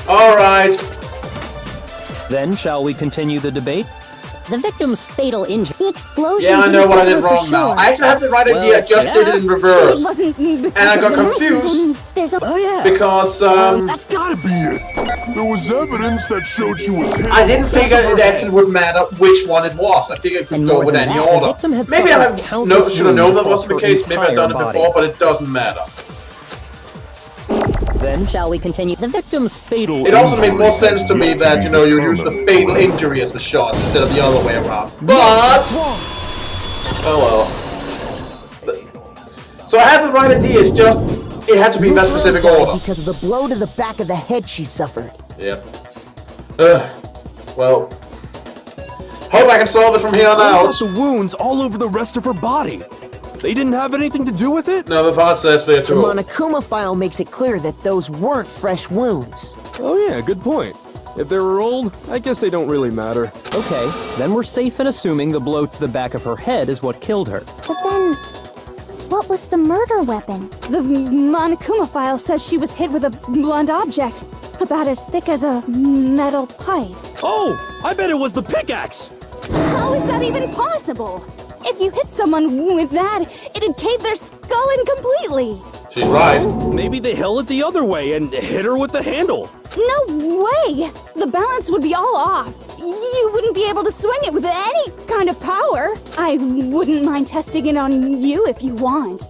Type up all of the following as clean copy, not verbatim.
Alright. Then, shall we continue the debate? The victim's fatal injury. The explosion. Yeah, I know what I did wrong now. I actually had the right idea, I just did it in reverse. And I got confused. Oh yeah. Because, That's gotta be it. There was evidence that showed she was hit. I didn't figure it actually would matter which one it was. I figured it could go with any order. Maybe I should have known that wasn't the case. Maybe I've done it before, but it doesn't matter. Then shall we continue? The victim's fatal. It also made more sense to me that, you know, you use the fatal injury as the shot instead of the other way around. But oh well. So I had the right idea, it's just it had to be in that specific order. Because of the blow to the back of the head she suffered. Yep. Well, hope I can solve it from here on out. The wounds all over the rest of her body. They didn't have anything to do with it? No, the thought says there too. The Monokuma file makes it clear that those weren't fresh wounds. Oh yeah, good point. If they were old, I guess they don't really matter. Okay, then we're safe in assuming the blow to the back of her head is what killed her. But then, what was the murder weapon? The Monokuma file says she was hit with a blunt object, about as thick as a metal pipe. Oh, I bet it was the pickaxe! How is that even possible? If you hit someone with that, it'd cave their skull in completely. She's right. Maybe they held it the other way and hit her with the handle. No way! The balance would be all off. You wouldn't be able to swing it with any kind of power. I wouldn't mind testing it on you if you want.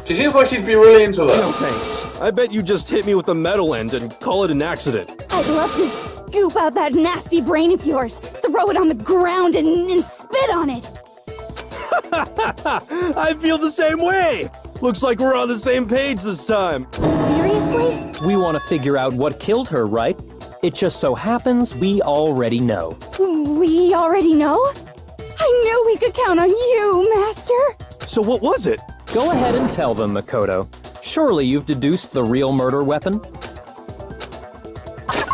She seems like she'd be really into that. No thanks. I bet you just hit me with the metal end and call it an accident. I'd love to scoop out that nasty brain of yours, throw it on the ground and spit on it. I feel the same way! Looks like we're on the same page this time. Seriously? We want to figure out what killed her, right? It just so happens we already know. We already know? I knew we could count on you, Master. So what was it? Go ahead and tell them, Makoto. Surely you've deduced the real murder weapon?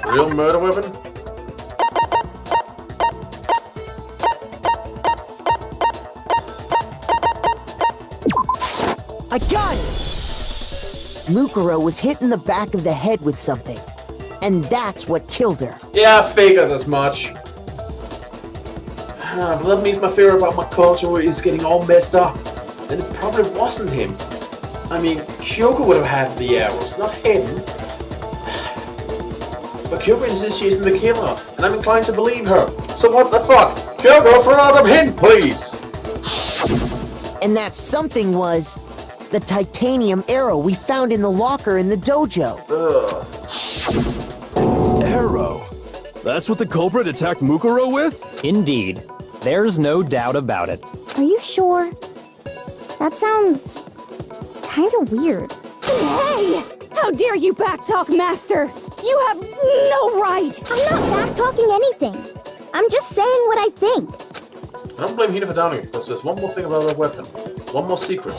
Real murder weapon? I got it! Mukuro was hit in the back of the head with something. And that's what killed her. Yeah, I figured as much. But that means my fear about my culture is getting all messed up. And it probably wasn't him. I mean, Kyoko would have had the arrows, not him. But Kyoko insists she's the killer, and I'm inclined to believe her. So what the fuck? Kyoko, throw out a hint, please! And that something was the titanium arrow we found in the locker in the dojo. Ugh. Arrow? That's what the culprit attacked Mukuro with? Indeed. There's no doubt about it. Are you sure? That sounds kind of weird. Hey! How dare you backtalk, Master? You have no right! I'm not back-talking anything. I'm just saying what I think. I don't blame Hina for doubting it, because there's one more thing about that weapon. One more secret.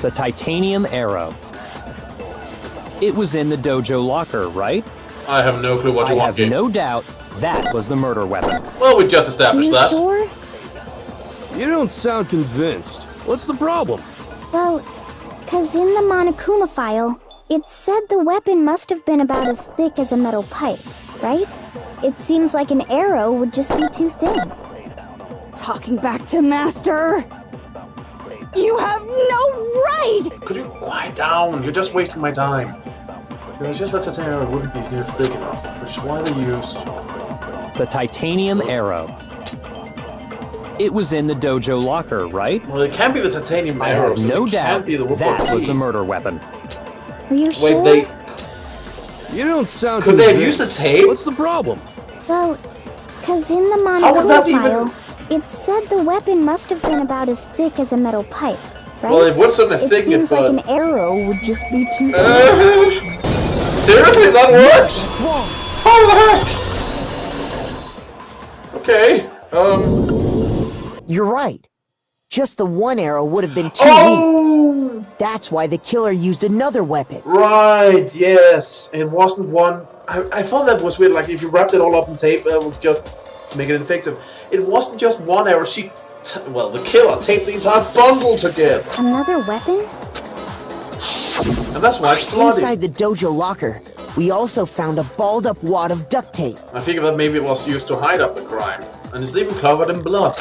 The titanium arrow. It was in the dojo locker, right? I have no clue what you I want, have Gabe. no doubt that was the murder weapon. Well, we just established You that. sure? You don't sound convinced. What's the problem? Well, 'cause in the Monokuma file, it said the weapon must have been about as thick as a metal pipe, right? It seems like an arrow would just be too thin. Talking back to Master! You have no right! Could you quiet down? You're just wasting my time. You know, just that titanium wouldn't be near thick enough, which is why they used... The titanium arrow. It was in the dojo locker, right? Well, it can't be the titanium I arrow, have so no it doubt can't be the that was the key. murder weapon. Are you sure? Wait, You don't sound Could they have convinced. used the tape? What's the problem? Well, 'cause in the How would that Monokuma even... file, it said the weapon must have been about as thick as a metal pipe, right? Well, it would certainly It think it, seems like but... an arrow would just be too thin. Seriously, that works? What's wrong? How the heck? Okay, You're right. Just the one arrow would have been too Oh! weak. That's why the killer used another weapon. Right, yes. It wasn't one... I thought that was weird, like if you wrapped it all up in tape, it would just to make it effective. It wasn't just one arrow. The killer taped the entire bundle together. Another weapon? And that's why it's bloody. Inside the dojo locker, we also found a balled up wad of duct tape. I figured that maybe it was used to hide up the crime. And it's even covered in blood.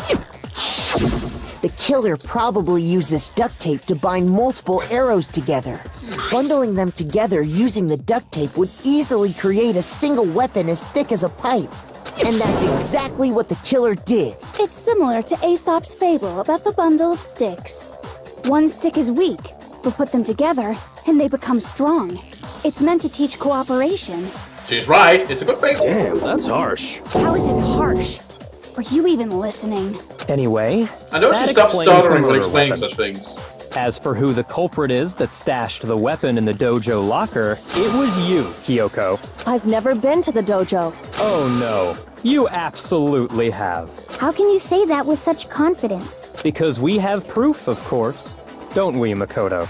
The killer probably used this duct tape to bind multiple arrows together. Bundling them together using the duct tape would easily create a single weapon as thick as a pipe. And that's exactly what the killer did. It's similar to Aesop's fable about the bundle of sticks. One stick is weak, but put them together and they become strong. It's meant to teach cooperation. She's right. It's a good fable. Damn, that's harsh. How is it harsh? Are you even listening? Anyway, I know she that stopped explains the stuttering when murder explaining weapon. such things. As for who the culprit is that stashed the weapon in the dojo locker, it was you, Kyoko. I've never been to the dojo. Oh no, you absolutely have. How can you say that with such confidence? Because we have proof, of course. Don't we, Makoto?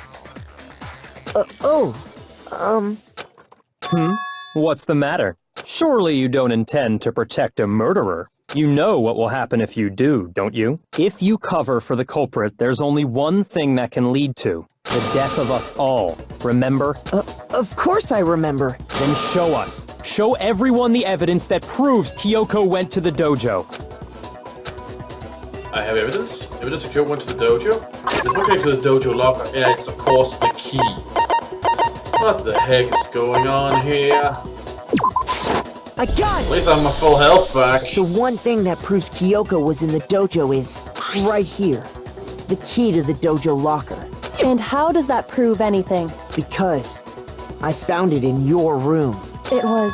What's the matter? Surely you don't intend to protect a murderer. You know what will happen if you do, don't you? If you cover for the culprit, there's only one thing that can lead to the death of us all. Remember? Of course I remember. Then show us. Show everyone the evidence that proves Kyoko went to the dojo. I have evidence. Evidence that Kyoko went to the dojo? If we're going to the dojo locker, yeah, it's of course the key. What the heck is going on here? I got At it! least I have my full health back. The one thing that proves Kyoko was in the dojo is right here. The key to the dojo locker. And how does that prove anything? Because I found it in your room. It was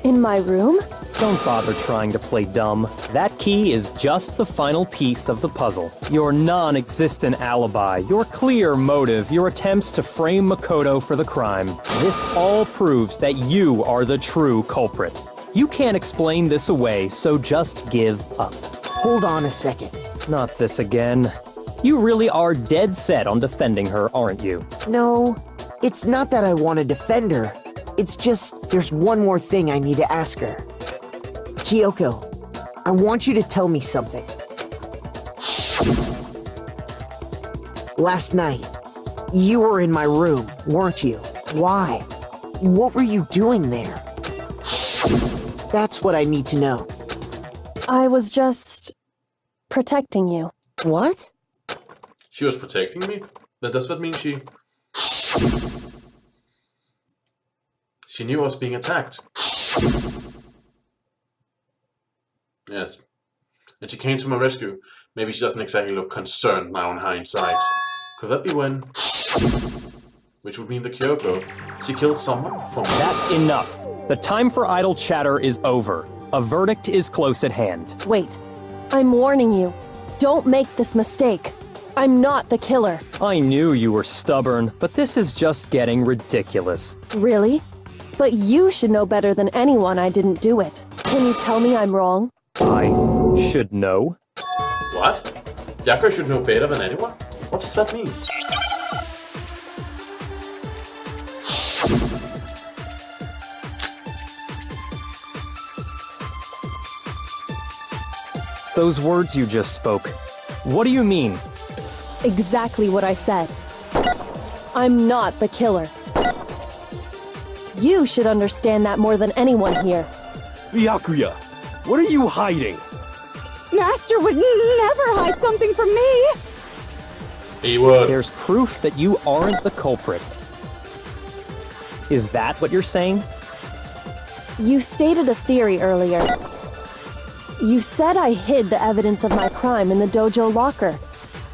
in my room? Don't bother trying to play dumb. That key is just the final piece of the puzzle. Your non-existent alibi, your clear motive, your attempts to frame Makoto for the crime. This all proves that you are the true culprit. You can't explain this away, so just give up. Hold on a second. Not this again. You really are dead set on defending her, aren't you? No, it's not that I want to defend her. It's just there's one more thing I need to ask her. Kyoko, I want you to tell me something. Last night, you were in my room, weren't you? Why? What were you doing there? That's what I need to know. I was just protecting you. What? She was protecting me? Does that mean she knew I was being attacked? Yes. And she came to my rescue. Maybe she doesn't exactly look concerned now in hindsight. Could that be when... Which would mean the Kyoko. She killed someone for me. That's enough. The time for idle chatter is over. A verdict is close at hand. Wait, I'm warning you. Don't make this mistake. I'm not the killer. I knew you were stubborn, but this is just getting ridiculous. Really? But you should know better than anyone I didn't do it. Can you tell me I'm wrong? I should know? What? Yaku should know better than anyone? What does that mean? Those words you just spoke, what do you mean? Exactly what I said. I'm not the killer. You should understand that more than anyone here. Byakuya, what are you hiding? Master would never hide something from me! He would. There's proof that you aren't the culprit. Is that what you're saying? You stated a theory earlier. You said I hid the evidence of my crime in the dojo locker,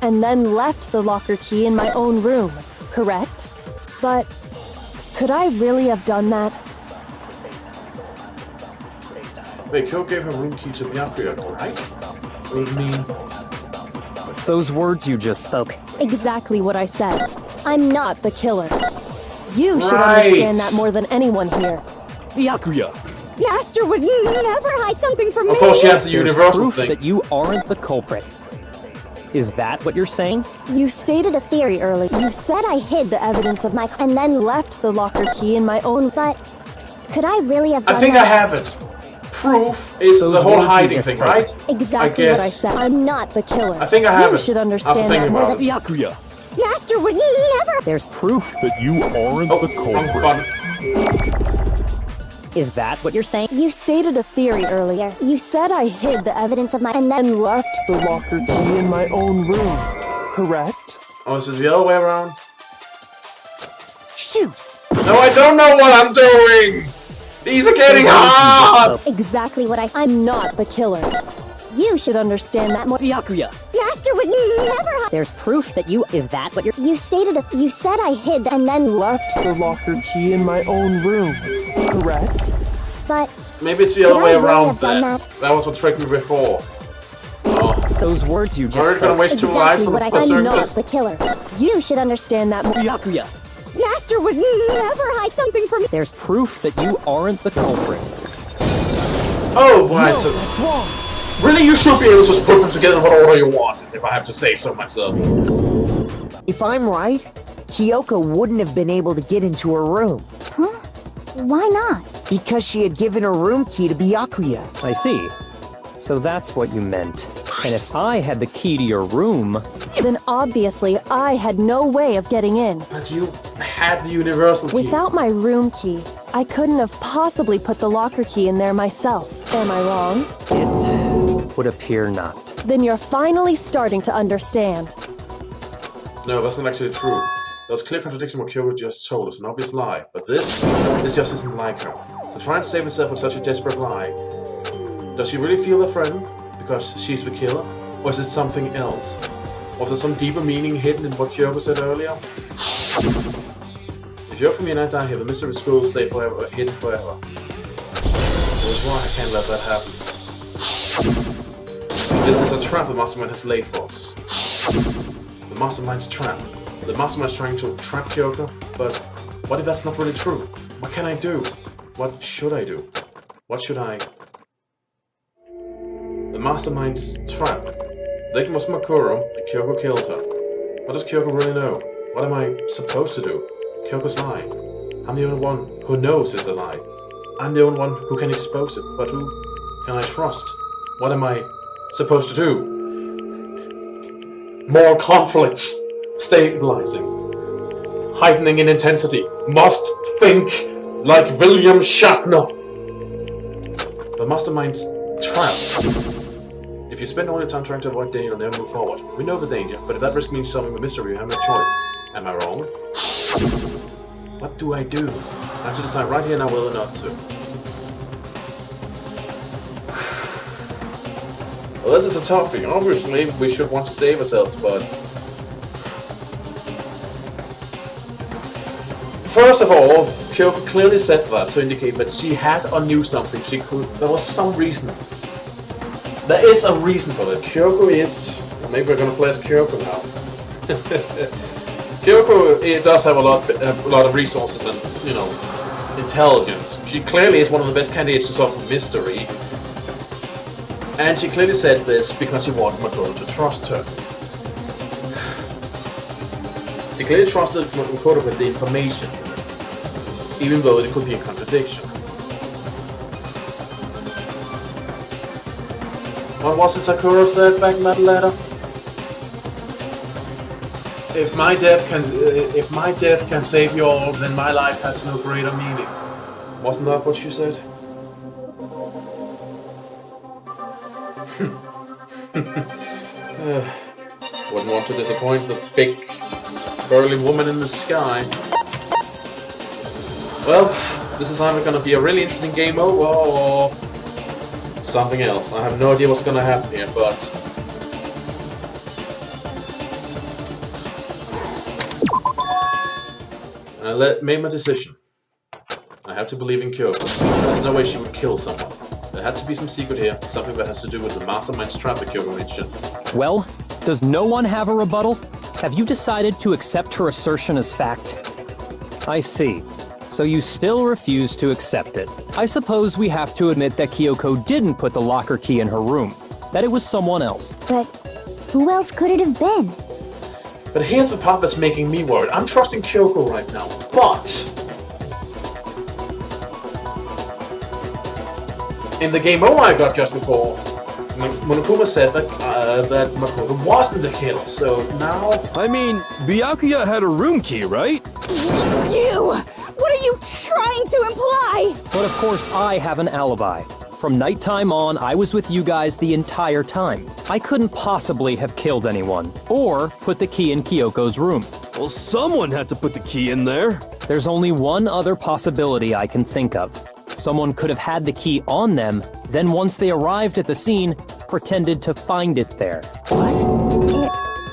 and then left the locker key in my own room, correct? But could I really have done that? Wait, Kyoko gave her room key to Byakuya, right? What do you mean? Those words you just spoke. Exactly what I said. I'm not the killer. You should Right. understand that more than anyone here. Byakuya, Master would never hide something from me! Of course she has the There's universal proof thing. that you aren't the culprit. Is that what you're saying? You stated a theory earlier. You said I hid the evidence of my and then left the locker key in my own. But could I really have done I think that? I have it. proof is Those the whole words you hiding just thing, spoke. right? Exactly I what I guess. said. I'm not the killer. I think I have You it. should After understand thinking that more about than it. Byakuya, Master would never. There's proof. that you aren't Oh, the wrong culprit. button. Is that what you're saying? You stated a theory earlier. You said I hid the evidence of my and left the locker key in my own room. Correct? Oh, is it the other way around? Shoot! No, I don't know what I'm doing! These are getting hard! Exactly what I'm not the killer. You should understand that more. Byakuya. Master would never. There's proof that you. Is that what you're. You said I hid and then Left the locker key in my own room. Correct? but Maybe it's the other Could way I really around have done then. that? That was what tricked me before. Oh. Those words you Are just you gonna spoke. waste two lives on what the I'm not circus? the killer. You should understand that more. Byakuya. Master would never hide something from me. There's proof that you aren't the culprit. Oh, right, so... That's wrong. Really, you should be able to just put them together in what order you wanted, if I have to say so myself. If I'm right, Kyoko wouldn't have been able to get into her room Why not? because she had given her room key to Byakuya. I see. So that's what you meant. And if I had the key to your room, Then obviously I had no way of getting in. But you had the universal key. Without my room key, I couldn't have possibly put the locker key in there myself. Am I wrong? it would appear not. Then you're finally starting to understand. No, that's not actually true. There's clear contradiction what Kyoko just told us, an obvious lie. But this just isn't like her. To try and save herself with such a desperate lie. Does she really feel a friend because she's the killer? Or is it something else? Was there some deeper meaning hidden in what Kyoko said earlier? If you're from me and I die here, the mystery school will stay forever, hidden forever. That is why I can't let that happen. This is a trap the Mastermind has laid for us. The Mastermind's trap. The Mastermind's trying to trap Kyoko, but what if that's not really true? What can I do? What should I do? What should I... The Mastermind's trap. The victim was Makuro, and Kyoko killed her. What does Kyoko really know? What am I supposed to do? Kyoko's lie. I'm the only one who knows it's a lie. I'm the only one who can expose it, but who can I trust? What am I supposed to do? More conflicts. Stabilizing. Heightening in intensity. Must think like William Shatner. The Mastermind's trap. If you spend all your time trying to avoid danger, you'll never move forward. We know the danger, but if that risk means solving the mystery, we have no choice. Am I wrong? What do I do? I have to decide right here now whether or not to. Well, this is a toughie. Obviously, we should want to save ourselves, but... First of all, Kyoko clearly said that to indicate that she had or knew something. She could... There was some reason. There is a reason for that. Kyoko is... Maybe we're gonna play as Kyoko now. Kyoko does have a lot of resources and, you know, intelligence. She clearly is one of the best candidates to solve the mystery. And she clearly said this because she wanted Makoto to trust her. She clearly trusted Makoto with the information, even though it could be a contradiction. What was it Sakura said back in that letter? If my death can save you all, then my life has no greater meaning. Wasn't that what she said? Wouldn't want to disappoint the big, burly woman in the sky. Well, this is either gonna be a really interesting game mode or something else. I have no idea what's gonna happen here, but I made my decision. I have to believe in Kyoko. There's no way she would kill someone. There had to be some secret here, something that has to do with the Mastermind's trap that Kyoko mentioned. Well, does no one have a rebuttal? Have you decided to accept her assertion as fact? I see. So you still refuse to accept it. I suppose we have to admit that Kyoko didn't put the locker key in her room. That it was someone else. But who else could it have been? But here's the part that's making me worried. I'm trusting Kyoko right now, but in the game over I got just before, Monokuma said that that Makoto wasn't the killer, so now... I mean, Byakuya had a room key, right? You! What are you trying to imply? But of course, I have an alibi. From nighttime on, I was with you guys the entire time. I couldn't possibly have killed anyone, or put the key in Kyoko's room. Well, someone had to put the key in there. There's only one other possibility I can think of. Someone could have had the key on them, then once they arrived at the scene, pretended to find it there. What?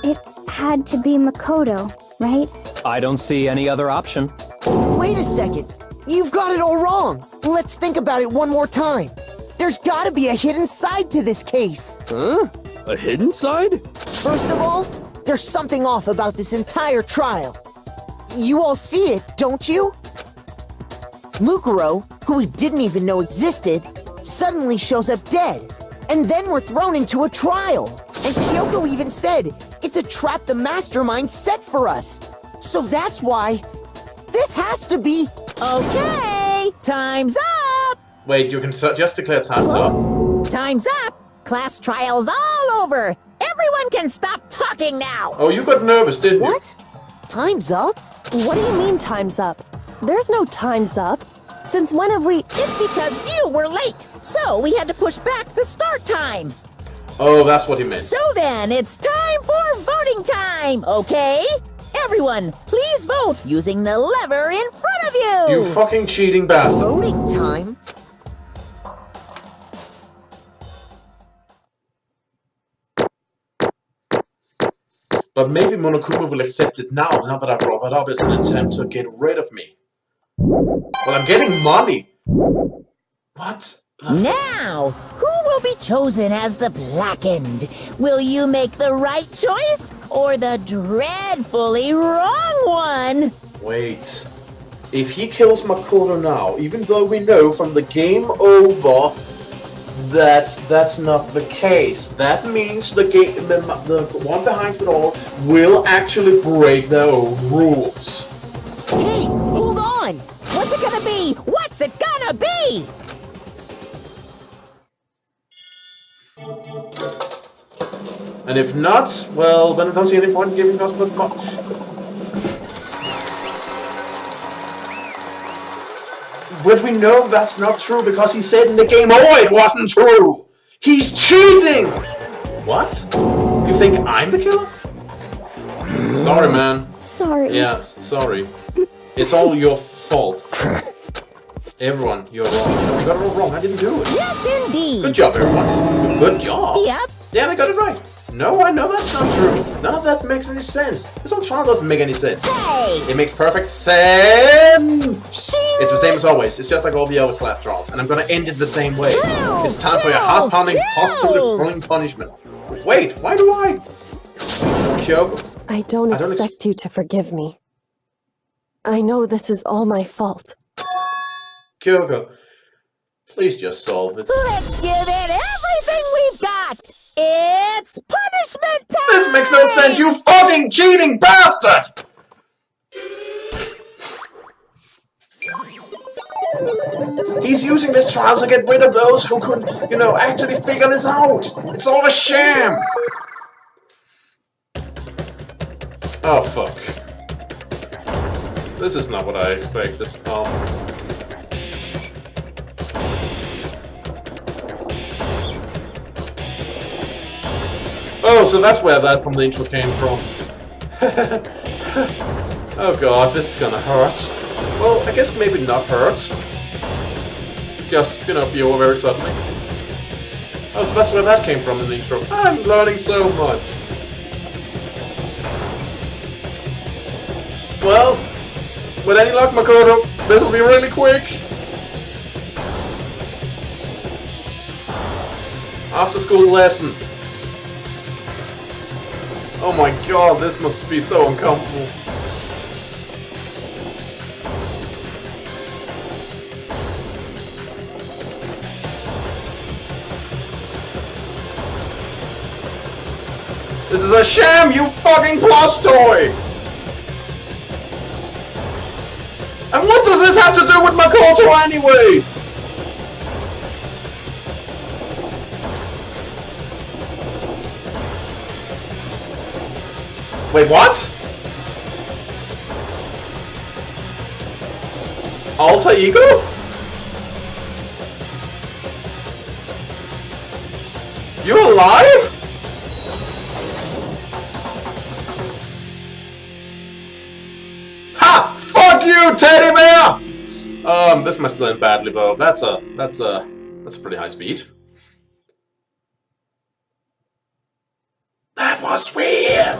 It had to be Makoto, right? I don't see any other option. Wait a second. You've got it all wrong. Let's think about it one more time. There's gotta be a hidden side to this case. Huh? A hidden side? First of all, there's something off about this entire trial. You all see it, don't you? Mukuro, who we didn't even know existed, suddenly shows up dead. And then we're thrown into a trial. And Kyoko even said, it's a trap the mastermind set for us. So that's why this has to be... Okay, time's up! Wait, you can just declare time's up? Time's up! Class trial's all over! Everyone can stop talking now! Oh, you got nervous, didn't you? What? Time's up? What do you mean time's up? There's no time's up. Since when have we... It's because you were late, so we had to push back the start time. Oh, that's what he meant. So then, it's time for voting time, okay? Everyone, please vote using the lever in front of you! You fucking cheating bastard. Voting time? But maybe Monokuma will accept it now that I brought that up as an attempt to get rid of me. Well, I'm getting money. What? Now, who will be chosen as the Blackened? Will you make the right choice or the dreadfully wrong one? Wait. If he kills Makoto now, even though we know from the game over that that's not the case, that means the one behind it all will actually break their own rules. Hey, hold on! What's it gonna be? What's it gonna be? And if not, well, then I don't see any point in giving us but But we know that's not true because he said in the game, oh, it wasn't true! He's cheating! What? You think I'm the killer? Sorry, man. Sorry. Yeah, sorry. It's all your fault. Everyone, you're wrong. You got it all wrong. I didn't do it. Yes, indeed. Good job, everyone. Good job. Yep. Yeah, they got it right. No, I know that's not true. None of that makes any sense. This whole trial doesn't make any sense. Hey! It makes perfect sense! Shing! It's the same as always. It's just like all the other class trials. And I'm gonna end it the same way. It's time for your heart-pounding, positively thrilling punishment. Wait, why do I? Kyoko? I don't expect you to forgive me. I know this is all my fault. Kyoko, please just solve it. Let's give it everything we've got! It's punishment time! This makes no sense, you fucking cheating bastard! He's using this trial to get rid of those who could, actually figure this out. It's all a sham. Oh, fuck. This is not what I expected. Oh, so that's where that from the intro came from. Oh god, this is gonna hurt. Well, I guess maybe not hurt. Just, be over very suddenly. Oh, so that's where that came from in the intro. I'm learning so much. Well, with any luck, Makoto, this will be really quick. After school lesson. Oh my god, this must be so uncomfortable. This is a sham, you fucking plush toy! And what does this have to do with Makoto anyway? Wait, what? Alter ego? You alive? Ha! Fuck you, teddy bear! This must have ended badly, though. That's a pretty high speed. That was weird.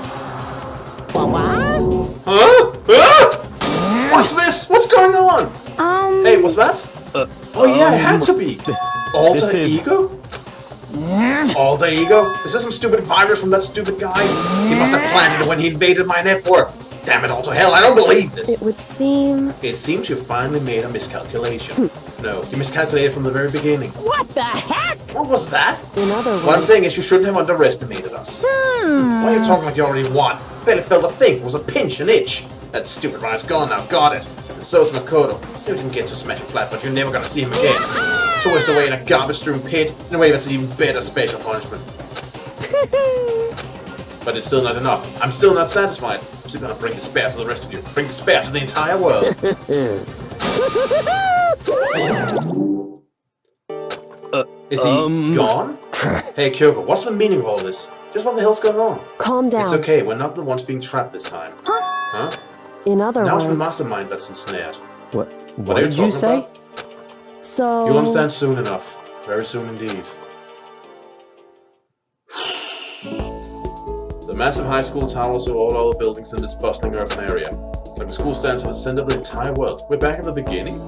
Huh? Huh? What's this? What's going on? Hey, what's that? Oh yeah, it had to be. Alter ego? Alter ego? Is this some stupid virus from that stupid guy? He must have planted it when he invaded my network. Damn it all to hell, I don't believe this. It would seem... It seems you finally made a miscalculation. No, you miscalculated from the very beginning. What the heck? What was that? In other words... What I'm saying is you shouldn't have underestimated us. Why are you talking like you already won? Barely felt a thing. It was a pinch, an itch. That stupid ride's gone now, got it. And so's Makoto. You didn't get to smash him flat, but you're never gonna see him again. Tossed away in a garbage-strewn pit, in a way that's an even better special punishment. But it's still not enough. I'm still not satisfied. I'm still gonna bring despair to the rest of you. Bring despair to the entire world. Is he gone? Hey, Kyoko, what's the meaning of all this? Just what the hell's going on? Calm down. It's okay, we're not the ones being trapped this time. Huh? In other Now words... it's the mastermind that's ensnared. What are did you say? About? So... You'll understand soon enough. Very soon indeed. The massive high school towers of all other buildings in this bustling urban area. Like the school stands at the center of the entire world. We're back at the beginning.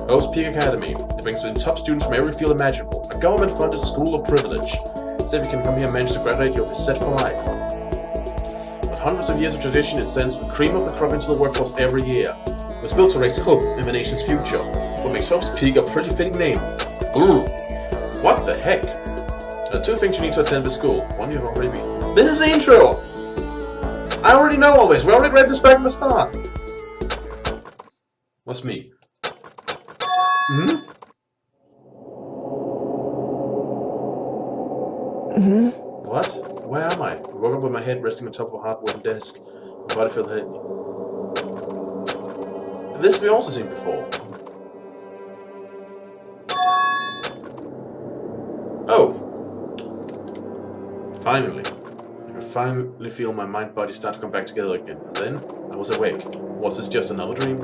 Host Peak Academy. It brings in top students from every field imaginable. A government-funded school of privilege. So if you can come here and manage to graduate, you'll be set for life. But hundreds of years of tradition is sent the cream of the crop into the workforce every year. It was built to raise hope in the nation's future. What makes Hope's Peak a pretty fitting name. Ooh. What the heck? There are two things you need to attend the school. One you've already been. This is the intro! I already know all this. We already read this back in the start. What's me? What? Where am I? I woke up with my head resting on top of a hard wooden desk. My body felt heavy. This we also seen before. Oh! Finally. I could finally feel my mind-body start to come back together again. And then, I was awake. Was this just another dream?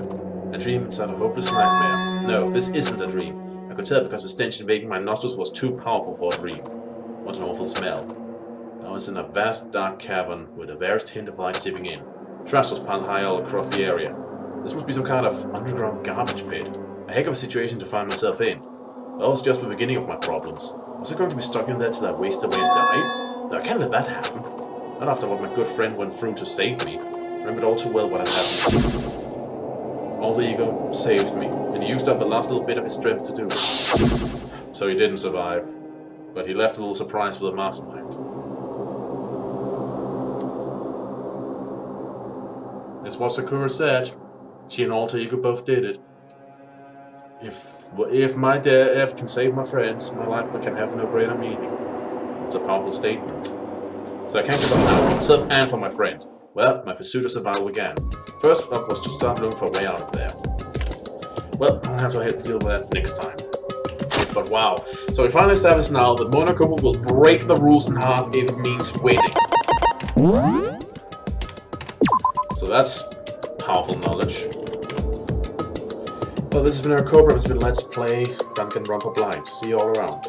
A dream inside a hopeless nightmare. No, this isn't a dream. I could tell because the stench invading my nostrils was too powerful for a dream. What an awful smell. I was in a vast dark cavern with the barest hint of light seeping in. Trash was piled high all across the area. This must be some kind of underground garbage pit. A heck of a situation to find myself in. That was just the beginning of my problems. Was I going to be stuck in there till I wasted away and died? No, I can't let that happen. Not after what my good friend went through to save me. I remembered all too well what had happened. Alter ego saved me, and he used up the last little bit of his strength to do it. So he didn't survive. But he left a little surprise for the mastermind. It's what Sakura said. She and Alter Ego both did it. If my death can save my friends, my life can have no greater meaning. It's a powerful statement. So I can't give up now for myself and for my friend. Well, my pursuit of survival began. First up was to start looking for a way out of there. Well, I'll have to deal with that next time. But wow. So we finally established now that Monokuma will break the rules in half if it means winning. So that's powerful knowledge. Well, this has been our Cobra. It's been Let's Play Danganronpa Blind. See you all around.